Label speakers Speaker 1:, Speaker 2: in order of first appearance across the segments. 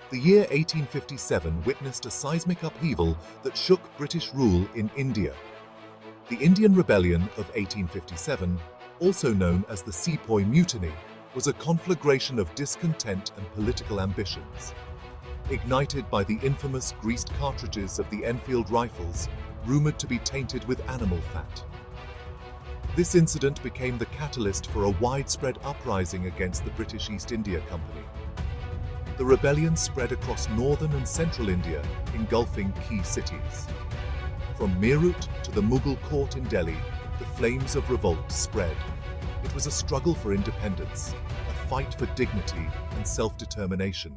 Speaker 1: The year 1857 witnessed a seismic upheaval that shook British rule in India. The Indian Rebellion of 1857, also known as the Sepoy Mutiny, was a conflagration of discontent and political ambitions. Ignited by the infamous greased cartridges of the Enfield rifles, rumored to be tainted with animal fat. This incident became the catalyst for a widespread uprising against the British East India Company. The rebellion spread across northern and central India, engulfing key cities. From Meerut to the Mughal court in Delhi, the flames of revolt spread. It was a struggle for independence, a fight for dignity and self-determination.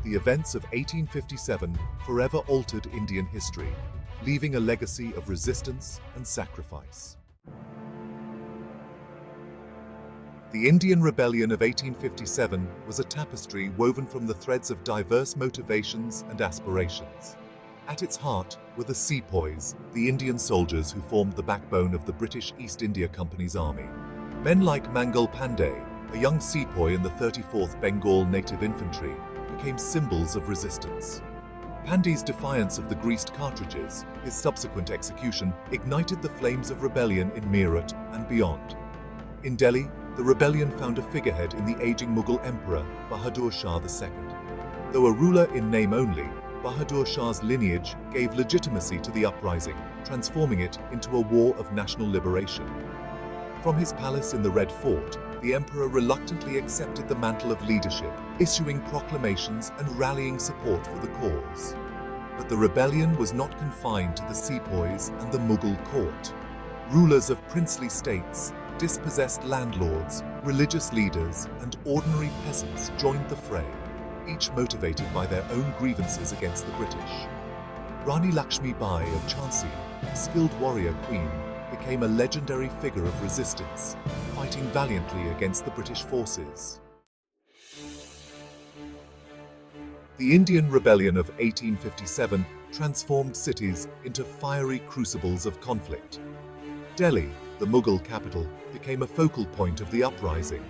Speaker 1: The events of 1857 forever altered Indian history, leaving a legacy of resistance and sacrifice. The Indian Rebellion of 1857 was a tapestry woven from the threads of diverse motivations and aspirations. At its heart were the Sepoys, the Indian soldiers who formed the backbone of the British East India Company's army. Men like Mangal Pandey, a young sepoy in the 34th Bengal Native Infantry, became symbols of resistance. Pandey's defiance of the greased cartridges, his subsequent execution, ignited the flames of rebellion in Meerut and beyond. In Delhi, the rebellion found a figurehead in the aging Mughal Emperor Bahadur Shah II. Though a ruler in name only, Bahadur Shah's lineage gave legitimacy to the uprising, transforming it into a war of national liberation. From his palace in the Red Fort, the emperor reluctantly accepted the mantle of leadership, issuing proclamations and rallying support for the cause. But the rebellion was not confined to the sepoys and the Mughal court. Rulers of princely states, dispossessed landlords, religious leaders, and ordinary peasants joined the fray, each motivated by their own grievances against the British. Rani Lakshmi Bai of Jhansi, a skilled warrior queen, became a legendary figure of resistance, fighting valiantly against the British forces. The Indian Rebellion of 1857 transformed cities into fiery crucibles of conflict. Delhi, the Mughal capital, became a focal point of the uprising.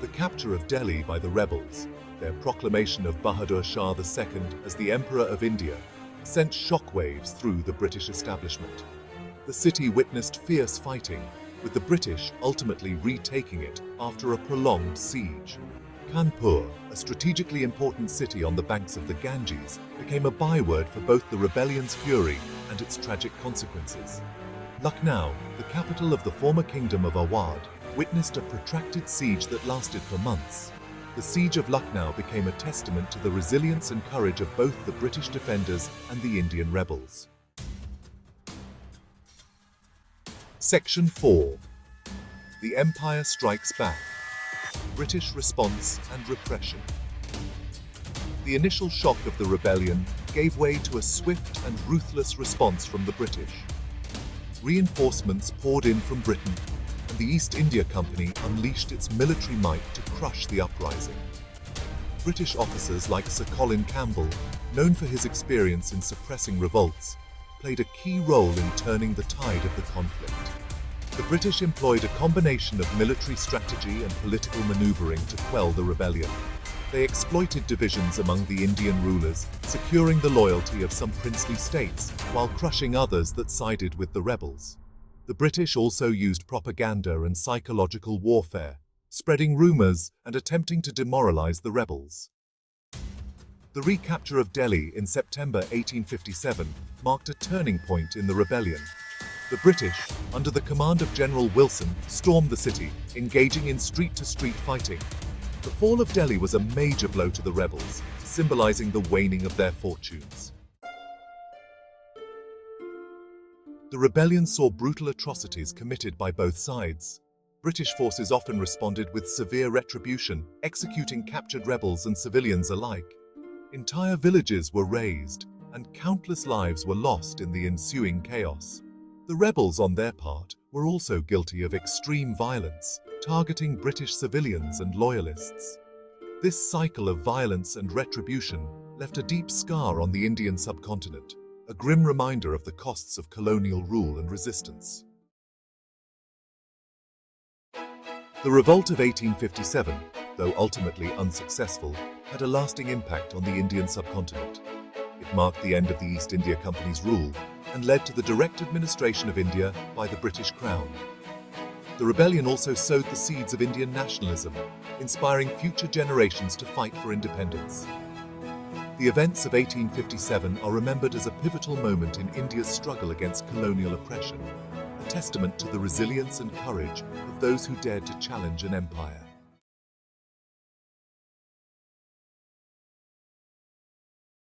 Speaker 1: The capture of Delhi by the rebels, their proclamation of Bahadur Shah II as the Emperor of India, sent shockwaves through the British establishment. The city witnessed fierce fighting, with the British ultimately retaking it after a prolonged siege. Kanpur, a strategically important city on the banks of the Ganges, became a byword for both the rebellion's fury and its tragic consequences. Lucknow, the capital of the former kingdom of Awadh, witnessed a protracted siege that lasted for months. The siege of Lucknow became a testament to the resilience and courage of both the British defenders and the Indian rebels. Section 4. The Empire Strikes Back. British Response and Repression. The initial shock of the rebellion gave way to a swift and ruthless response from the British. Reinforcements poured in from Britain, and the East India Company unleashed its military might to crush the uprising. British officers like Sir Colin Campbell, known for his experience in suppressing revolts, played a key role in turning the tide of the conflict. The British employed a combination of military strategy and political maneuvering to quell the rebellion. They exploited divisions among the Indian rulers, securing the loyalty of some princely states, while crushing others that sided with the rebels. The British also used propaganda and psychological warfare, spreading rumors and attempting to demoralize the rebels. The recapture of Delhi in September 1857 marked a turning point in the rebellion. The British, under the command of General Wilson, stormed the city, engaging in street-to-street fighting. The fall of Delhi was a major blow to the rebels, symbolizing the waning of their fortunes. The rebellion saw brutal atrocities committed by both sides. British forces often responded with severe retribution, executing captured rebels and civilians alike. Entire villages were razed, and countless lives were lost in the ensuing chaos. The rebels, on their part, were also guilty of extreme violence, targeting British civilians and loyalists. This cycle of violence and retribution left a deep scar on the Indian subcontinent, a grim reminder of the costs of colonial rule and resistance. The Revolt of 1857, though ultimately unsuccessful, had a lasting impact on the Indian subcontinent. It marked the end of the East India Company's rule and led to the direct administration of India by the British Crown. The rebellion also sowed the seeds of Indian nationalism, inspiring future generations to fight for independence. The events of 1857 are remembered as a pivotal moment in India's struggle against colonial oppression, a testament to the resilience and courage of those who dared to challenge an empire.